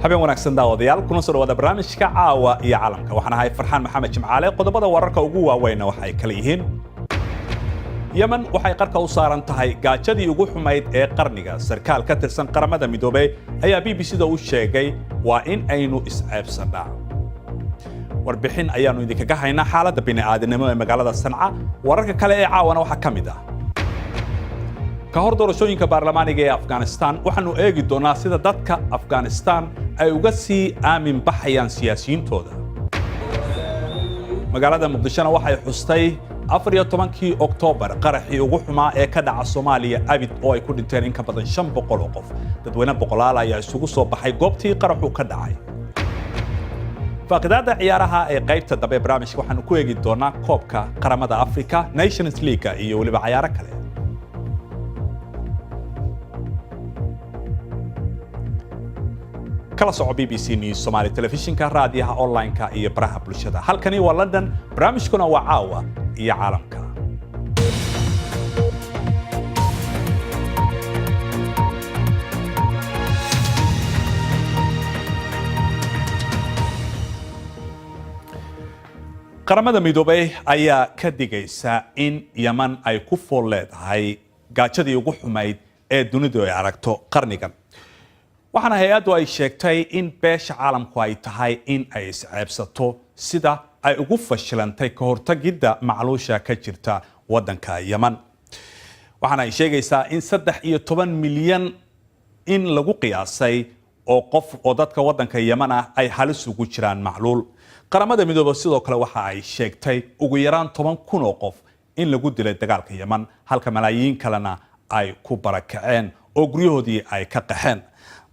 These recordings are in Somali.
habeen wanaagsan daawadayaal kuna soo dhawaada barnaamijka caawa iyo caalamka waxaan ahay farxaan maxamed jimcaale qodobada wararka ugu waaweyn waxay kala yihiin Yemen waxay qarka u saaran tahay gaajadii ugu xumayd ee qarniga sarkaal ka tirsan qaramada midoobay ayaa BBC-da u sheegay waa in aynu isceebsanaa warbixin ayaanu idinkaga haynaa xaaladda bini'aadanimo ee magaalada Sanca wararka kale ee caawana waxa kamid ah ka hor doorashooyinka baarlamaaniga ee Afghanistan waxaanu eegi doonaa sida dadka Afghanistan ay uga sii aamin baxayaan siyaasiyiintooda magaalada Muqdishona waxay xustay 14 Oktoobar qaraxii ugu xumaa ee ka dhaca Soomaaliya abid oo ay ku dhinteen in ka badan 500 oo qof dadweyne boqolaal ayaa isugu soo baxay goobtii qaraxu ka dhacay faaqidaada ciyaaraha ee qaybta dambe ee barnaamijka waxaanu ku eegi doonaa koobka qaramada Afrika Nations League iyo waliba ciyaaro kale kala soco BBC News Somali Television-ka raadiyaha online-ka iyo baraha bulshada halkani waa London barnaamijkuna waa caawa iyo caalamka qaramada midoobay ayaa ka digaysa in Yemen ay ku fool leedahay gaajadii ugu xumayd ee dunidu ay aragto qarnigan waxaana hay'addu ay sheegtay in beesha caalamku ay tahay in ay isceebsato sida ay ugu fashilantay ka hortagidda macluusha ka jirta waddanka Yemen waxaana ay sheegaysaa in 13 milyan in lagu qiyaasay oo qof oo dadka waddanka Yemen ah ay halis ugu jiraan macluul qaramada midoobay sidoo kale waxa ay sheegtay ugu yaraan 10,000 oo qof in lagu dilay dagaalka Yemen halka malaayiin kalena ay ku barakaceen oo guryahoodii ay ka qaxeen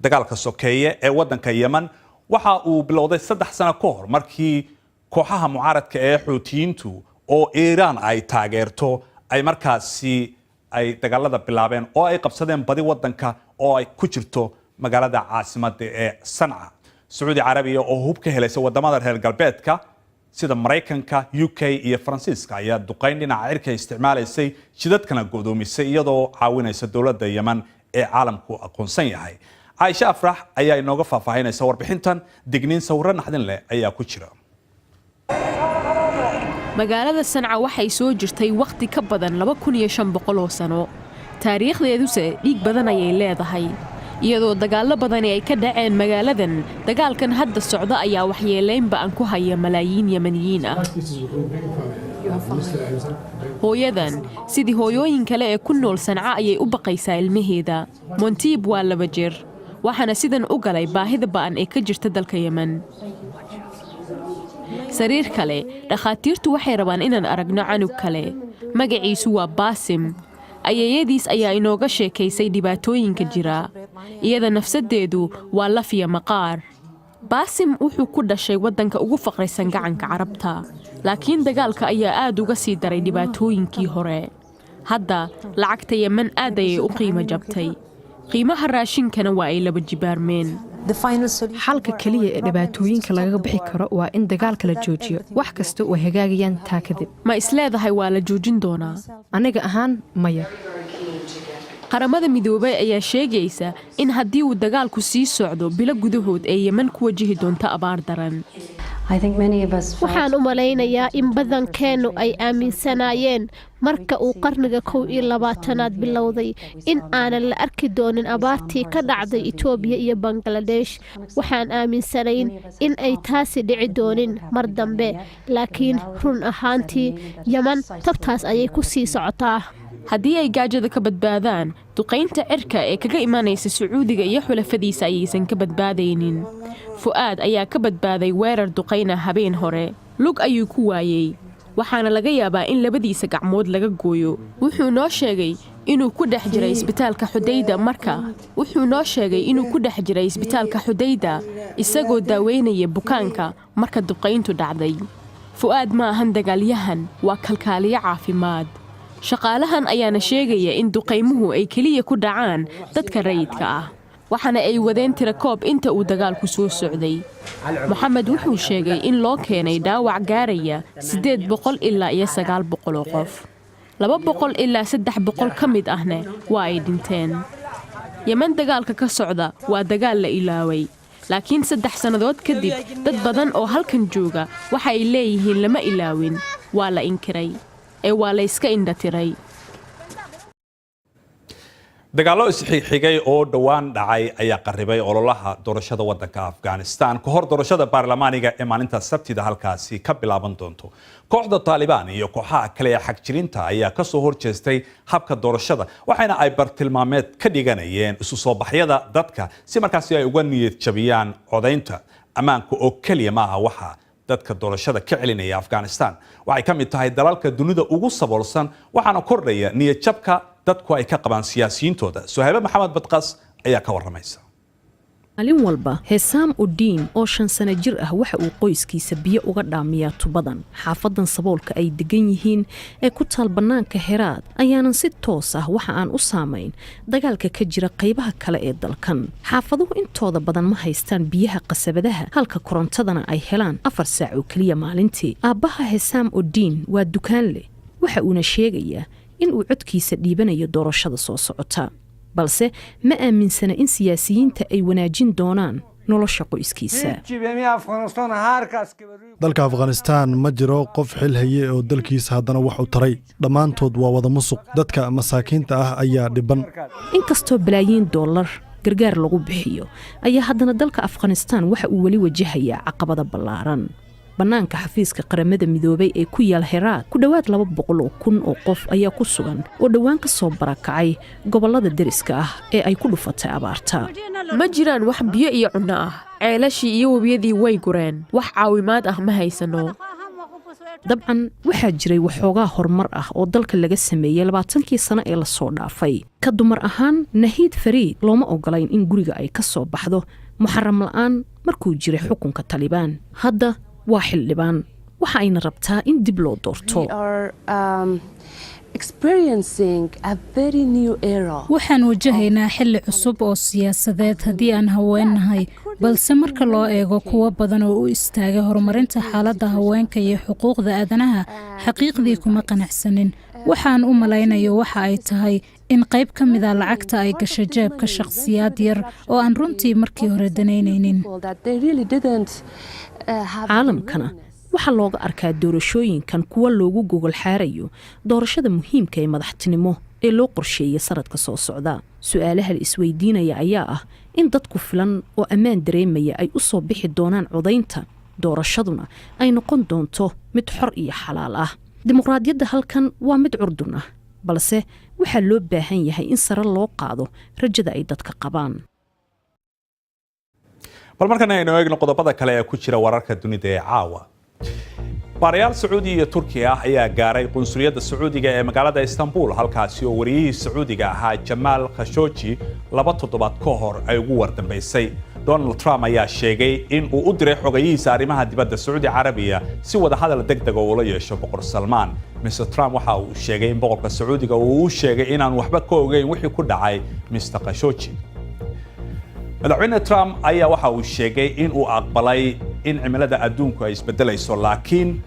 dagaalka sokeeye ee waddanka Yemen waxa uu bilowday 3 sano ka hor markii kooxaha mucaaradka ee Xuutiyiintu oo Iiraan ay taageerto ay markaasi ay dagaalada bilaabeen oo ay qabsadeen badi waddanka oo ay ku jirto magaalada caasimadda ee Sanca Saudi Arabia oo hub ka helaysa wadamada reer galbeedka sida Mareykanka UK iyo Faransiiska ayaa duqeyn dhinaca cirka isticmaalaysay jidadkana godoomisay iyadoo caawinaysa dawladda Yemen ee caalamku aqoonsan yahay Aisha Afrax ayaa inooga faahfaahinaysa warbixintan digniin sawirro naxdin leh ayaa ku jira magaalada Sanca waxay soo jirtay waqti ka badan 2500 oo sano taariikhdeeduse dhiig badan ayay leedahay iyadoo dagaalo badan ay ka dhaceen magaaladan dagaalkan hadda socda ayaa waxyeeleyn baan ku haya malaayiin Yemeniyiin ah hooyadan sidii hooyooyin kale ee ku nool Sanca ayay u baqaysaa ilmaheeda Montib waa 2 jir waxaana sidan u galay baahida baan ee ka jirta dalka Yemen sariir kale dhakhaatiirtu waxay rabaan inaan aragno canug kale magaciisu waa Basim ayayadiis ayaa inooga sheekaysay dhibaatooyinka jira iyada nafsadeedu waa lafiya maqaar Basim wuxuu ku dhashay waddanka ugu faqraysan gacanka Carabta laakiin dagaalka ayaa aad uga sii daray dhibaatooyinkii hore hadda lacagta Yemen aad ayay u qiimo jabtay qiimaha raashinkana waa ay laba jibaarmeen xalka kaliya ee dhibaatooyinka laga bixi karo waa in dagaalka la joojiyo wax kasta oo hagaagayaan taa kadib ma isleedahay waa la joojin doonaa aniga ahaan maya qaramada midoobay ayaa sheegaysa in haddii uu dagaalku sii socdo bilo gudahood ee Yemen ku wajihi doonto abaar daran waxaan u malaynayaa in badankeenu ay aaminsanaayeen marka uu qarniga 21aad bilowday in aanan la arki doonin abaartii ka dhacday Itoobiya iyo Bangladesh waxaan aaminsanayn in ay taasi dhici doonin mar dambe laakiin run ahaantii Yemen tabtaas ayay ku sii socotaa haddii ay gaajada ka badbaadaan duqeynta cirka ee kaga imanaysa Sacuudiga iyo xulafadiisa ayaysan ka badbaadaynin Fuad ayaa ka badbaaday weerar duqeyna habeen hore lug ayuu ku waayay waxaana laga yaabaa in labadiisa gacmood laga gooyo wuxuu noo sheegay inuu ku dhex jiray isbitaalka Xudayda isagoo daaweynaya bukaanka marka duqeyntu dhacday Fuad ma ahan dagaalyahan waa kalkaaliye caafimaad shaqaalahan ayaana sheegaya in duqeymuhu ay kaliya ku dhacaan dadka rayidka ah waxaana ay wadeen tirakoob inta uu dagaalku soo socday Maxamed wuxuu sheegay in loo keenay dhaawac gaaraya 800 ilaa 900 qof 200 ilaa 300 ka mid ahna waa ay dhinteen. Yemen dagaalka ka socda waa dagaal la ilaaway, laakiin 3 sannadood kadib dad badan oo halkan jooga waxa ay leeyihiin lama ilaawin, waa la inkiray ee waa la iska indhatiray. dagaallo isxigxigay oo dhawaan dhacay ayaa qarribay ololaha doorashada waddanka Afghanistan ka hor doorashada baarlamaaniga ee maalinta Sabtida halkaasi ka bilaaban doonto. Kooxda Taliban iyo kooxaha kale ee xagjirinta ayaa ka soo horjeestay habka doorashada, waxaana ay bartilmaameed ka dhiganayeen isu soo baxyada dadka si markaasi ay uga niyad jabiyaan codaynta. Ammaanka oo kaliya ma aha waxa dadka doorashada ka celinaya Afghanistan. Waxay ka mid tahay dalalka dunida ugu saboolsan, waxaana kordhaya niyad jabka dadku ay ka qabaan siyaasiyiintooda. Suhayba Maxamed Badqas ayaa ka waramaysa. maalin walba Hesam Uddin oo 5 sano jir ah waxa uu qoyskiisa biyo uga dhaamiyaa tubadan xaafadan saboolka ay degan yihiin ee ku taal banaanka Heraad ayaanan si toos ah waxa aan u saameyn dagaalka ka jira qaybaha kale ee dalkan. Xaafaduhu intooda badan ma haystaan biyaha qasabadaha, halka korontadana ay helaan 4 saac oo kaliya maalintii. Aabaha Hesam Uddin waa dukaanle, waxa uuna sheegayaa in uu codkiisa dhiibanayo doorashada soo socota, balse ma aaminsana in siyaasiyiinta ay wanaajin doonaan nolosha qoyskiisa. dalka Afghanistan ma jiro qof xil haye oo dalkiisa haddana wax u taray. dhammaantood waa wada musuq. dadka masaakiinta ah ayaa dhiban. inkastoo balaayiin dollar gargaar lagu bixiyo ayaa haddana dalka Afghanistan waxa uu wali wajahayaa caqabada ballaaran. banaanka xafiiska qaramada midoobay ee ku yaal Heraad ku dhawaad 200,000 oo qof ayaa ku sugan oo dhawaan ka soo barakacay gobolada deriska ah ee ay ku dhufatay abaarta. Ma jiraan wax biyo iyo cunno ah, ceelashii iyo webiyadii way gureen, wax caawimaad ah ma haysano. dabcan waxaa jiray waxoogaa horumar ah oo dalka laga sameeyay 20kii sano ee la soo dhaafay. ka dumar ahaan Nahiid Fariid looma ogolayn in guriga ay ka soo baxdo muxaram la'aan markuu jiray xukunka Taliban. hadda waa xildhibaan, waxa ayna rabtaa in dib loo doorto. waxaan wajahaynaa xilli cusub oo siyaasadeed haddii aan haweennahay, balse marka loo eego kuwo badan oo u istaagay horumarinta xaaladda haweenka iyo xuquuqda aadanaha, xaqiiqdii kuma qanacsanin. waxaan u malaynayo waxa ay tahay in qayb ka mida lacagta ay gasho jeebka shakhsiyaad yar oo aan runtii markii hore danaynaynin. caalamkana waxaa looga arkaa doorashooyinkan kuwa loogu gogol xaarayo doorashada muhiimka ee madaxtinimo ee loo qorsheeyay sanadka soo socda. su'aalaha la isweydiinaya ayaa ah in dadku filan oo ammaan dareemaya ay u soo bixi doonaan codaynta, doorashaduna ay noqon doonto mid xor iyo xalaal ah. dimuqraadiyadda halkan waa mid curdun ah, balse waxaa loo baahan yahay in sare loo qaado rajada ay dadka qabaan. bal markan aynu eegno qodobada kale ee ku jira wararka dunida ee caawa. baarayaal Sacuudi iyo Turkiya ah ayaa gaaray qunsuliyadda Sacuudiga ee magaalada Istanbul, halkaasi oo wariyihii Sacuudiga ahaa Jamal Khashoggi 2 toddobaad ka hor ay ugu wardambeysay. Donald Trump ayaa sheegay in uu u diray xogayihiisa arrimaha dibadda Sacuudi Carabiya si wada hadal degdeg oo ula yeesho boqor Salmaan. Mr. Trump waxa uu sheegay in boqorka Sacuudiga uu u sheegay inaan waxba ka ogeyn wixii ku dhacay Mr. Khashoggi. madaxweyne Trump ayaa waxa uu sheegay in uu aqbalay in cimilada adduunku ay isbedelayso, laakiin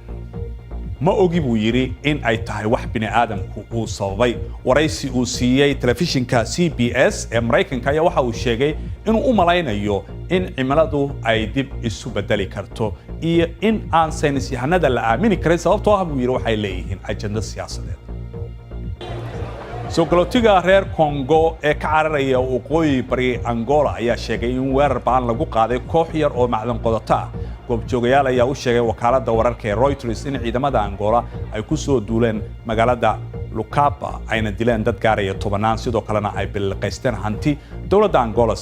ma ogi buu yiri in ay tahay wax bini aadamku uu sababay. waraysi uu siiyay telefishinka CBS ee Mareykanka ayaa waxa uu sheegay inuu u malaynayo in cimiladu ay dib isu bedeli karto iyo in aan saynis yahanada la aamini karin, sababtoo ah buu yiri waxay leeyihiin ajenda siyaasadeed. Sogolootiga reer Congo ee ka cararaya waqooyi bari Angola ayaa sheegay in weerar baan lagu qaaday koox yar oo macdan qodata. goobjoogayaal ayaa u sheegay wakaaladda wararka ee Reuters in ciidamada Angola ay ku soo duuleen magaalada Lucapa ayna dileen dad gaaraya 10, sidoo kalena ay bilqaysteen hanti. dowladda Angola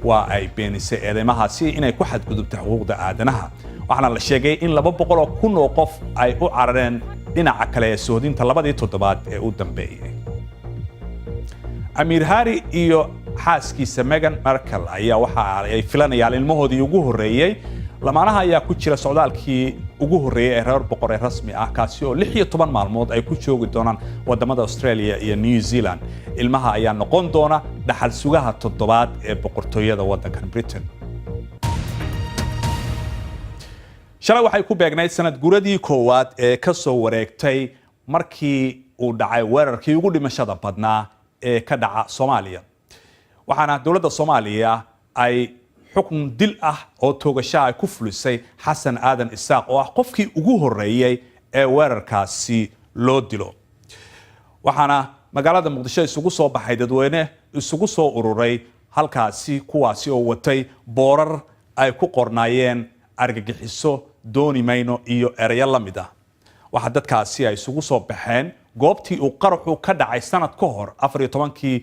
waa ay beenisay eedeymahaasi inay ku xadgudubtay xuquuqda aadanaha. waxaana la sheegay in 200,000 oo qof ay u carareen dhinaca kale ee soodinta 2 toddobaad ee u dambeeyay. Amir Hari iyo xaaskiisa Meghan Markle ayaa waxa ay filanayaan ilmahoodii ugu horeeyay. lamaanaha ayaa ku jira socdaalkii ugu horeeyay ee reer boqor ee rasmi ah, kaasi oo 16 maalmood ay ku joogi doonaan wadamada Australia iyo New Zealand. ilmaha ayaa noqon doona dhaxal sugaha toddobaad ee boqortooyada wadankan Britain. shalay waxay ku beegnayd sanad guradii koowaad ee ka soo wareegtay markii uu dhacay weerarkii ugu dhimashada badnaa ee ka dhaca Soomaaliya waxaana dowladda Soomaaliya ay xukun dil ah oo toogasho ay ku fulisay Xasan Aadan Isaaq oo ah qofkii ugu horeeyay ee weerarkaasi loo dilo waxaana magaalada Muqdisho isugu soo baxay dadweyne isugu soo ururay halkaasi kuwaasi oo watay boorar ay ku qornaayeen argagixiso dooni mayno iyo erayo la mid ah waxa dadkaasi ay isugu soo baxeen goobtii uu qaraxu ka dhacay sanad ka hor 14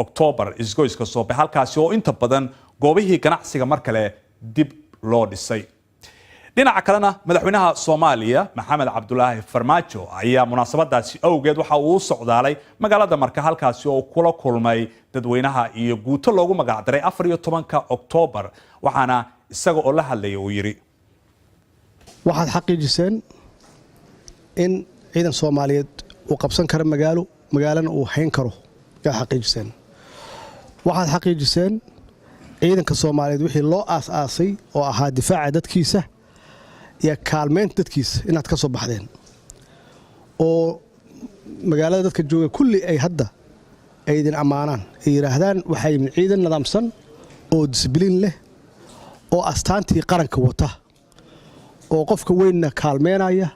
October isgoyska soo baxay halkaasi oo inta badan goobihii ganacsiga mar kale dib loo dhisay dhinaca kalena madaxweynaha Soomaaliya Maxamed Cabdullaahi Farmaajo ayaa munaasabadaasi awgeed waxa uu socdaalay magaalada Marka halkaasi oo kula kulmay dadweynaha iyo guuto loogu magac daray 14 October waxaana isaga oo la hadlayay uu yiri waxaad xaqiijiseen in ciidan Soomaaliyeed uu qabsan karo magaalana uu hayn karo xaqiijiseen waxaad xaqiijiseen ciidanka Soomaaliyeed wixii loo aas-aasay oo ahaa difaaca dadkiisa iyo kaalmeynta dadkiisa inaad ka soo baxdeen oo magaalada dadka jooga kulli ay hadda ay idin ammaanaan ay yiraahdaan waxay ciidan nidaamsan oo discipliin leh oo astaantii qaranka wata oo qofka weynna kaalmeynaya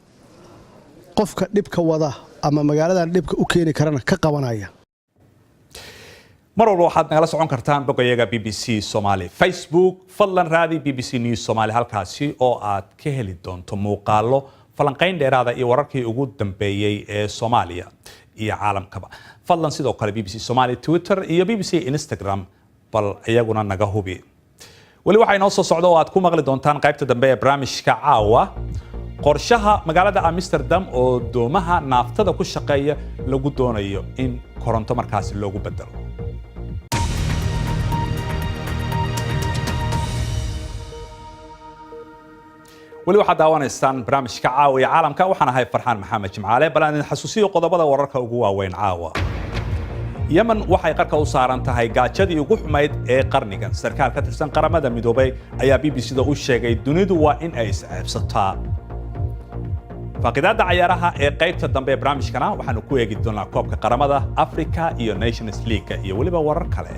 qofka dhibka wada ama magaaladan dhibka u keeni karana ka qabanaya mar walba waxaad nagala socon kartaan bogayaga BBC Somali Facebook fadlan raadi BBC News Somali halkaasi oo aad ka heli doonto muuqaalo falanqayn dheeraada iyo wararkii ugu dambeeyay ee Soomaaliya iyo caalamkaba fadlan sidoo kale BBC Somali Twitter iyo BBC Instagram bal iyaguna naga hubi wali waxa inoo soo socdo oo aad ku maqli doontaan qaybta dambe ee barnaamijka caawa qorshaha magaalada Amsterdam oo doomaha naaftada ku shaqeeya lagu doonayo in koronto markaasi loogu bedelo wali waxaad daawanaysaan barnaamijka caawa ee caalamka waxaan ahay Farxaan Maxamed Jimcaale bal aan xasuusiyo qodobada wararka ugu waaweyn caawa Yemen waxay qarka u saaran tahay gaajadii ugu xumayd ee qarnigan sarkaal ka tirsan qaramada midoobay ayaa BBC-da u sheegay dunidu waa in ay isceebsataa faaqidaada ciyaaraha ee qaybta dambe ee barnaamijkana waxaanu ku eegi doonaa koobka qaramada Africa iyo Nations League iyo waliba warar kale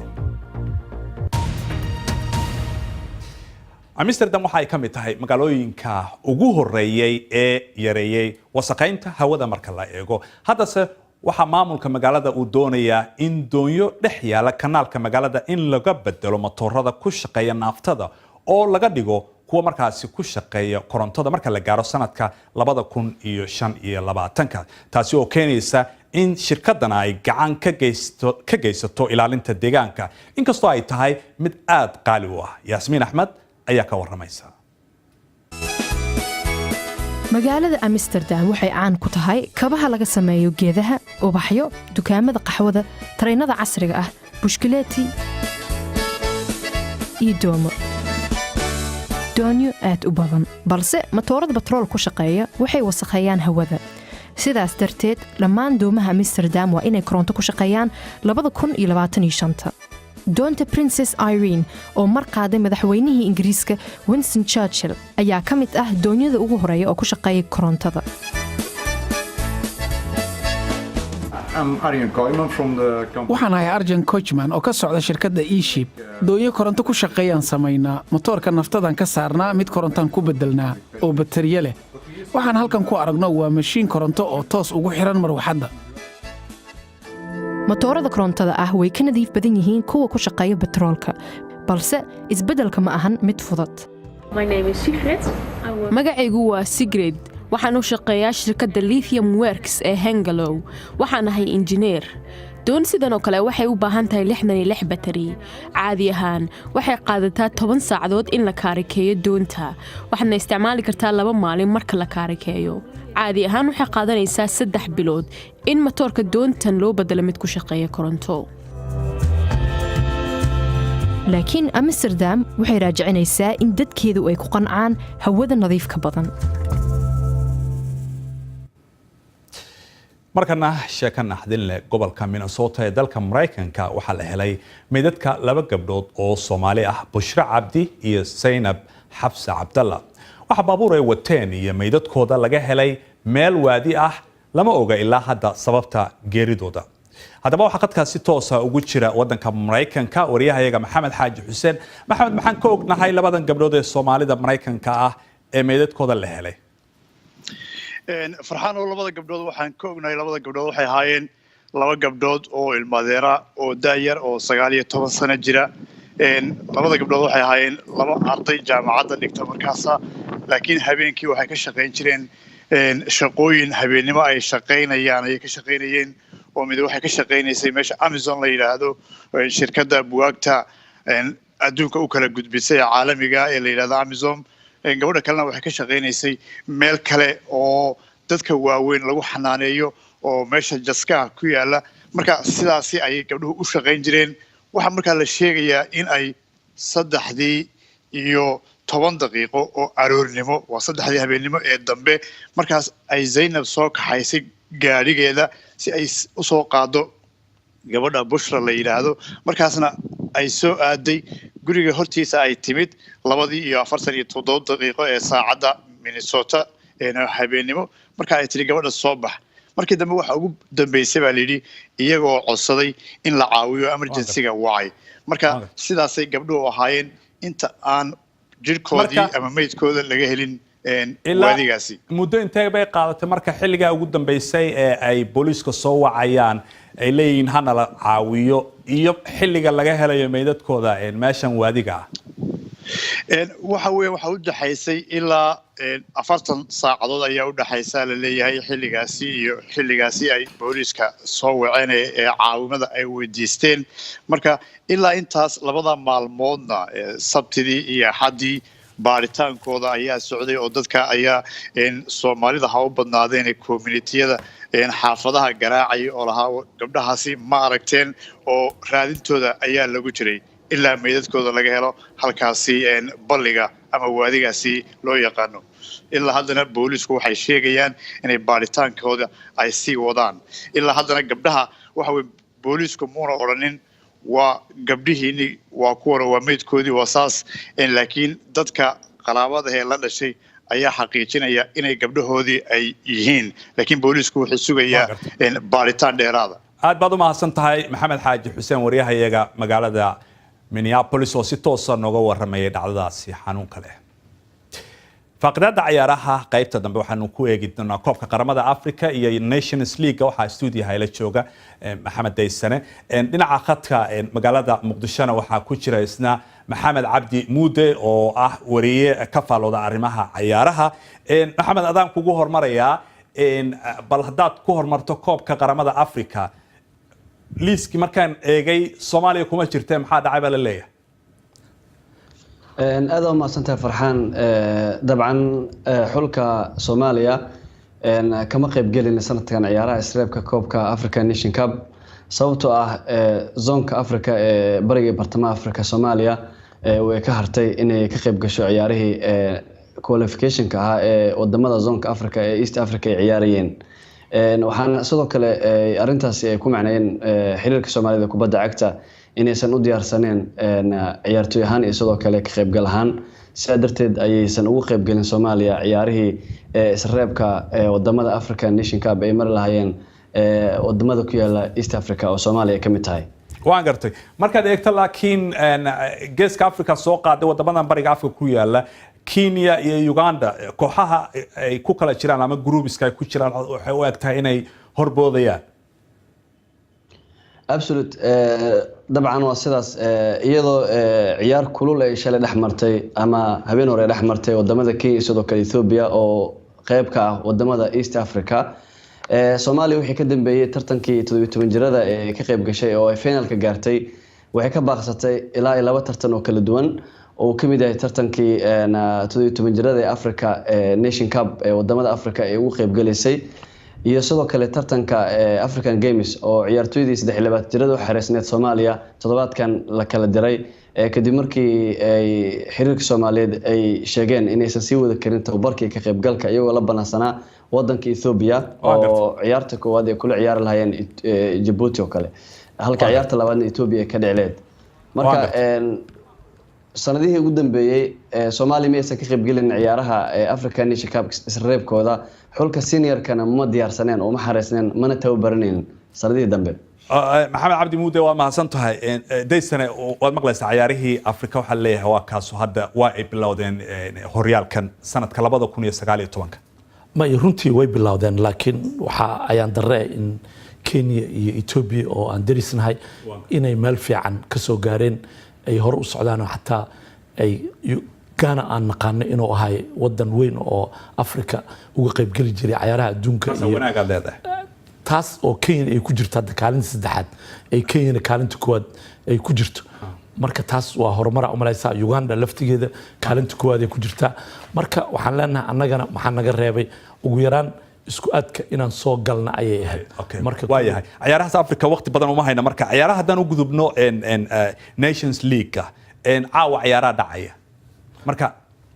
Amsterdam waxay ka mid tahay magaalooyinka ugu horeeyay ee yareeyay wasaqeynta hawada marka la eego haddase waxa maamulka magaalada uu doonayaa in doonyo dhex yaala kanaalka magaalada in laga bedelo matoorada ku shaqeeya naaftada oo laga dhigo kuwa markaasi ku shaqeeya korontada marka la gaaro sanadka 2025 taasi oo keenaysa in shirkadana ay gacan ka geysato ilaalinta deegaanka inkastoo ay tahay mid aad qaali u ah Yaasmiin Axmed ayaa ka waramaysa magaalada Amsterdam waxay caan ku tahay kabaha laga sameeyo geedaha ubaxyo dukaamada qaxwada tareenada casriga ah bushkileeti iyo doonyo aad u badan balse matoorada batrool ku shaqeeya waxay wasakheeyaan hawada sidaas darteed dhammaan doomaha Amsterdam waa inay koronto ku shaqeeyaan 2025 doonta Princess Irene oo mar qaaday madaxweynihii Ingiriiska Winston Churchill ayaa ka mid ah doonyada ugu horeeya oo ku shaqeeya korontada waxaan ahay Arjen Kochman oo ka socda shirkadda eShip doonyo koronto ku shaqeeyaan samaynaa matoorka naftadan ka saarnaa mid korontaan ku bedelnaa oo bateriye leh waxaan halkan ku aragno waa mashiin koronto oo toos ugu xiran marwaxadda matoorada korontada ah way ka nadiif badan yihiin kuwa ku shaqeeya batroolka balse isbedelka ma ahan mid fudud magacaygu waa Sigrid waxaan u shaqeeyaa shirkadda Lithium Works ee Hengelo waxaan ahay injineer doon sidan oo kale waxay u baahan tahay 66 batari caadi ahaan waxay qaadataa 10 saacadood in la kaarikeeyo doonta waxaana isticmaali kartaa 2 maalin marka la kaarikeeyo caadi ahaan waxay qaadanaysaa 3 bilood in matoorka doontan loo bedelo mid ku shaqeeya koronto laakiin Amsterdam waxay raajicinaysaa in dadkeedu ay ku qancaan hawada nadiifka badan markana sheeka naxdin leh gobolka Minnesota ee dalka Mareykanka waxaa la helay meydadka 2 gabdhood oo Soomaali ah Bushra Cabdi iyo Zainab Xabsa Cabdalla waxa baabuur ay wateen iyo meydadkooda laga helay meel waadi ah lama oga ilaa hadda sababta geeridooda. haddaba waxaa qadkaasi toosa ugu jira wadanka Mareykanka wariyahayaga Maxamed Xaaji Xuseen. Maxamed, maxaan ka ognahay labadan gabdhood ee Soomaalida Mareykanka ah ee meydadkooda la helay? farxaan oo labada gabdhood waxaan ka ognahay labada gabdhood waxay ahaayeen laba gabdhood oo ilmaadeera oo daayar oo 19 sano jira. labada gabdhood waxay ahaayeen laba arday jaamacadda dhigta markaasa, laakiin habeenkii waxay ka shaqayn jireen shaqooyin habeenimo ay ka shaqaynayeen oo mid waxay ka shaqaynaysay meesha Amazon la yiraahdo, shirkadda bugaagta adduunka u kala gudbisay caalamiga ee la yiraahdo Amazon. gabadha kalena waxay ka shaqaynaysay meel kale oo dadka waaweyn lagu xanaaneeyo oo meesha jaska ku yaala. marka sidaasi ay gabdhuhu u shaqayn jireen. waxa markaa la sheegayaa in ay 3:10 daqiiqo oo aroornimo, waa 3 habeenimo ee dambe, markaas ay Zainab soo kaxaysay gaarigeeda si ay u soo qaado gabadha Bushra la yiraahdo. markaasna ay soo aaday guriga hortiisa ay timid 2:47 daqiiqo ee saacadda Minnesota ee habeenimo. marka ay tiri gabadha soo bax. markii dambe waxa ugu dambeysay baa la yidhi iyagoo codsaday in la caawiyo emergency-ga wacay. marka sidaasay gabdhuhu ahaayeen inta aan jirkoodii ama meydkooda laga helin waadigaasi. muddo intee bay qaadatay marka xilligaa ugu dambeysay ee ay booliiska soo wacayaan ay leeyihiin hana la caawiyo iyo xilliga laga helayo meydadkooda meeshan waadiga ah? waxa u dhaxaysay ilaa 40 saacadood ayaa u dhaxaysa la leeyahay xilligaasi iyo xilligaasi ay booliiska soo waceen ee caawimada ay weydiisteen. marka ilaa intaas labada maalmoodna sabtidii iyo axadii baaritaankooda ayaa socday oo dadka ayaa Soomaalida ha u badnaadeen community-yada xaafadaha garaacay oo lahaa gabdhahaasi ma aragteen oo raadintooda ayaa lagu jiray ilaa meydadkooda laga helo halkaasi balliga ama waadigaasi loo yaqaano. ilaa haddana booliisku waxay sheegayaan inay baaritaankooda ay sii wadaan. ilaa haddana gabdhaha waxa weeye booliisku muuna odhanin waa gabdhihiini waa kuwan waa meydkoodii waa saas, laakiin dadka qaraabada ee la dhashay ayaa xaqiijinaya inay gabdhahoodii ay yihiin, laakiin booliisku wuxuu sugayaa baaritaan dheeraada. aad baad u mahadsan tahay Maxamed Xaaji Xuseen wariyahayaga magaalada Minneapolis oo si toos ah nooga waramayay dhacdadaasi xanuunka leh. faqradda ciyaaraha qaybta dambe waxaanu ku eegi doonaa koobka qaramada Afrika iyo Nations League. waxaa stuudiyaha la jooga Maxamed Daysane. dhinaca khadka magaalada Muqdishona waxaa ku jira isna Maxamed Cabdi Muude oo ah wariye ka faalooda arrimaha ciyaaraha. Maxamed, adaan kugu hormarayaa bal haddaad ku hormarto koobka qaramada Afrika liiski markaan eegay Soomaaliya kuma jirtee maxaa dhacay baa la leeyahay? aad u mahadsantahay farxaan. dabcan xulka Soomaaliya kama qayb gelin sanadkan ciyaaraha isreebka koobka African Nation Cup sababtoo ah zoonka Afrika ee bariga bartamaha Afrika Soomaaliya way ka hartay inay ka qayb gasho ciyaarihii qualification-ka ah ee wadamada zoonka Afrika ee East Africa ay ciyaarayeen. waxaan sidoo kale arintaasi ay ku macnaayeen xiriirka Soomaalida kubadda cagta inaysan u diyaarsaneen ciyaartoy ahaan iyo sidoo kale ka qaybgal ahaan. sidaa darteed ayaysan ugu qaybgelin Soomaaliya ciyaarihii isreebka wadamada African Nation Cup ay mar lahaayeen wadamada ku yaala East Africa oo Soomaaliya ka mid tahay. waan gartay. markaad eegto laakiin geeska Afrika soo qaaday wadamadan bariga Afrika ku yaala Kenya iyo Uganda kooxaha ay ku kala jiraan ama groupiska ay ku jiraan waxay u egtahay inay horboodayaan. absolute dabcan waa sidaas iyadoo ciyaar kulul ay shalay dhexmartay ama habeen hore dhexmartay wadamada Kenya sidoo kale Ethiopia oo qayb ka ah wadamada East Africa. Soomaaliya wixii ka dambeeyay tartankii 17 jirada ee ka qayb gashay oo ay finalka gaartay waxay ka baaqsatay ilaa 2 tartan oo kala duwan oo ka mid ah tartankii 17 jirada ee Africa Nation Cup ee wadamada Afrika ay ugu qayb galeysay iyo sidoo kale tartanka African Games oo ciyaartoydii 23 jirada u xareysneed Soomaaliya toddobaadkan la kala diray kadib markii ay xiriirka Soomaaliyeed ay sheegeen inaysan sii wada karin tababarkii ka qaybgalka iyagoo la banaasanaa wadanka Ethiopia oo ciyaarta koowaad ay kula ciyaar lahaayeen Djibouti oo kale halka ciyaarta labaadna Ethiopia ka dhicleed. marka sanadihii ugu dambeeyey Soomaaliya ma aysan ka qayb gelin ciyaaraha African Nation Cup isreebkooda xulka seniorkana ma diyaarsaneen oo ma xareysneen mana tababaraneen sanadihii dambe maxamed cabdi muude waa mahadsan tahay daysane waad maqlaysaa ciyaarihii Afrika waxa leeyahay waa kaas hadda waa ay bilowdeen horyaalkan sanadka 2019 ma runtii way bilowdeen laakiin waxa ayaan darree in Kenya iyo Ethiopia oo aan darisnahay inay meel fiican ka soo gaareen ay hor u socdaan xataa ay Ghana aan naqaan inuu ahay wadan weyn oo Afrika uga qayb gali jiray ciyaaraha adduunka iyo wanaaga leedahay taas oo Kenya ay ku jirto kaalinta saddexaad ay Kenya kaalinta koowaad ay ku jirto marka taas waa horumar u malaysaa Uganda laftigeeda kaalinta koowaad ay ku jirtaa marka waxaan leenahay annagana maxaa naga reebay ugu yaraan isku aadka inaan soo galna ayay ahayd marka waa yahay ciyaaraha Afrika waqti badan uma hayna marka ciyaaraha haddaan u gudubno Nations League caawa ciyaaraha dhacaya marka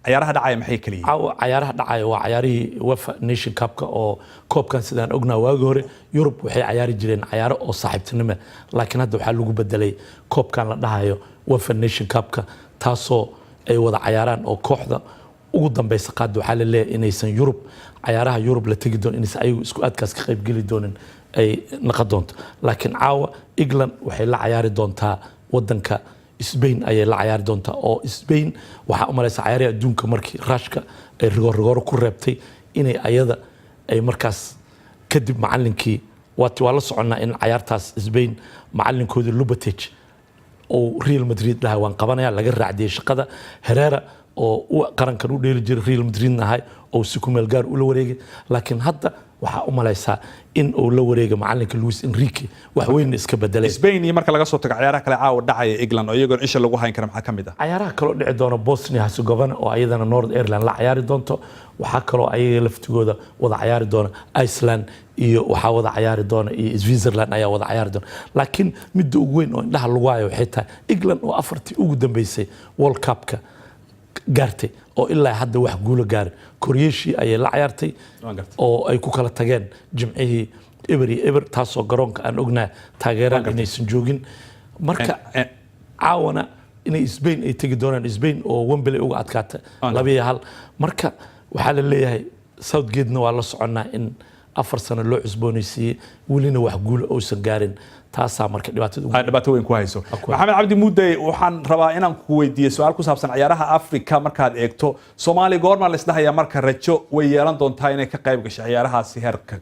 ciyaaraha dhacaya maxay kaliya caawa ciyaaraha dhacaya waa ciyaarihii UEFA Nation Cup oo koobkan sidaan ognaa waagi hore Europe waxay ciyaari jireen ciyaaro oo saaxiibtinimo laakiin hadda waxa lagu bedelay koobkan la dhahayo UEFA Nation Cup taasoo ay wada ciyaaraan oo kooxda ugu dambaysa qaad waxa la leeyahay inaysan Europe ciyaaraha Europe la tagi doon inaysan ayagu isku aadkaas ka qayb gali doonin ay noqon doonto laakiin caawa England waxay la ciyaari doontaa wadanka Spain ayay la ciyaari doontaa oo Spain waxa u malaysaa ciyaaraha adduunka markii Ruushka ay rigoor ku reebtay inay ayada ay markaas kadib macallinkii waa la soconaa in ciyaartaas Spain macallinkooda Lopetegui oo Real Madrid laha waan qabanaya laga raacdiyay shaqada Herrera oo qarankan u dheeli jiray Real Madrid nahay oo si ku meel gaar u la wareegay laakiin hadda waxa u malaysaa in uu la wareegay macalinka Luis Enrique wax weyn iska bedelay Spain iyo marka laga soo tago ciyaaraha kale caawa dhacaya England oo iyagoon isha lagu hayn kara maxaa kamid ah ciyaaraha kale oo dhici doona Bosnia Herzegovina oo ayadana North Ireland la ciyaari doonto waxa kale oo ayaga laftigooda wada ciyaari doona Iceland iyo waxa wada ciyaari doona iyo Switzerland ayaa wada ciyaari doona laakiin mid ugu weyn oo indhaha lagu hayo waxay tahay England oo afartii ugu dambeysay World Cup-ka gaartay oo ilaa hadda wax guulo gaarin Croatia ayay la ciyaartay oo ay ku kala tageen jimcihii eber taasoo garoonka aan ognaa taageeraan inaysan joogin marka caawana inay Spain ay tagi doonaan Spain oo Wembley uga adkaatay 2-1 marka waxaa la leeyahay Southgate-na waa la soconaa in 4 sano loo cusboonaysiiyay welina wax guulo uusan gaarin taasaa marka dhibaato weyn ku hayso maxamed cabdi muude waxaan rabaa inaan ku weydiiyo su'aal ku saabsan ciyaaraha Afrika markaad eegto Soomaaliya goorma la isdhahayaa marka rajo way yeelan doontaa inay ka qayb gasho ciyaarahaasi heerka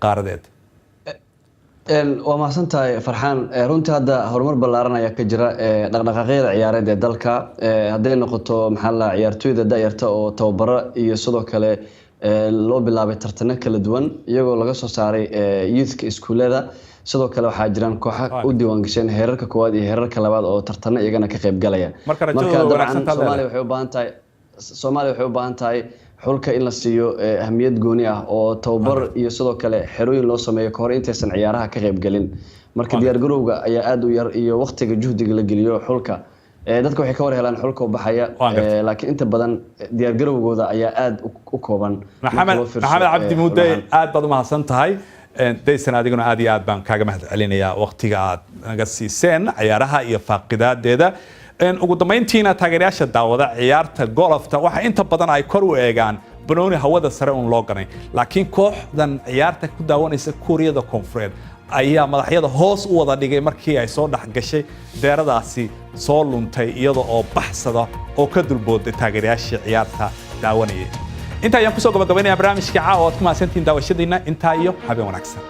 qaaradeed waa mahadsantahay Farxaan runtii hadda horumar ballaaran ayaa ka jira dhaqdhaqaaqyada ciyaareed ee dalka hadday noqoto maxaa la ciyaartooyda da'yarta oo tababaro iyo sidoo kale loo bilaabay tartano kala duwan iyagoo laga soo saaray youthka iskuulada sidoo kale waxaa jiraan kooxo u diiwaan gasheen heerarka koowaad iyo heerarka labaad oo tartano iyagana ka qayb galaya marka dabcan Soomaaliya waxay u baahan tahay xulka in la siiyo ahmiyad gooni ah oo tababar iyo sidoo kale xerooyin loo sameeyo kahor intaysan ciyaaraha ka qayb galin marka diyaar garowga ayaa aad u yar iyo waqtiga juhdiga la geliyo xulka dadka waxay ka war helaan xulka u baxaya laakiin inta badan diyaar garowgooda ayaa aad u kooban maxamed cabdi muude aad baad u mahadsan tahay daysan adiguna aad iyo aad baan kaaga mahad celinayaa waqtiga aad naga siiseen ciyaaraha iyo faaqidaadeeda ugu dambeyntiina taageerayaasha daawada ciyaarta golofta waxa inta badan ay kor u eegaan banooni hawada sare uun loo ganay laakiin kooxdan ciyaarta ku daawanaysa Kuuriyada Koonfureed ayaa madaxyada hoos u wada dhigay markii ay soo dhax gashay deeradaasi soo luntay iyada oo baxsada oo ka dulbooday taageerayaasha ciyaarta daawanayay inta ayaan ku soo gabagabaynayaa barnaamijka caawa oo aad ku mahadsantihiin daawashadiina inta iyo habeen wanaagsan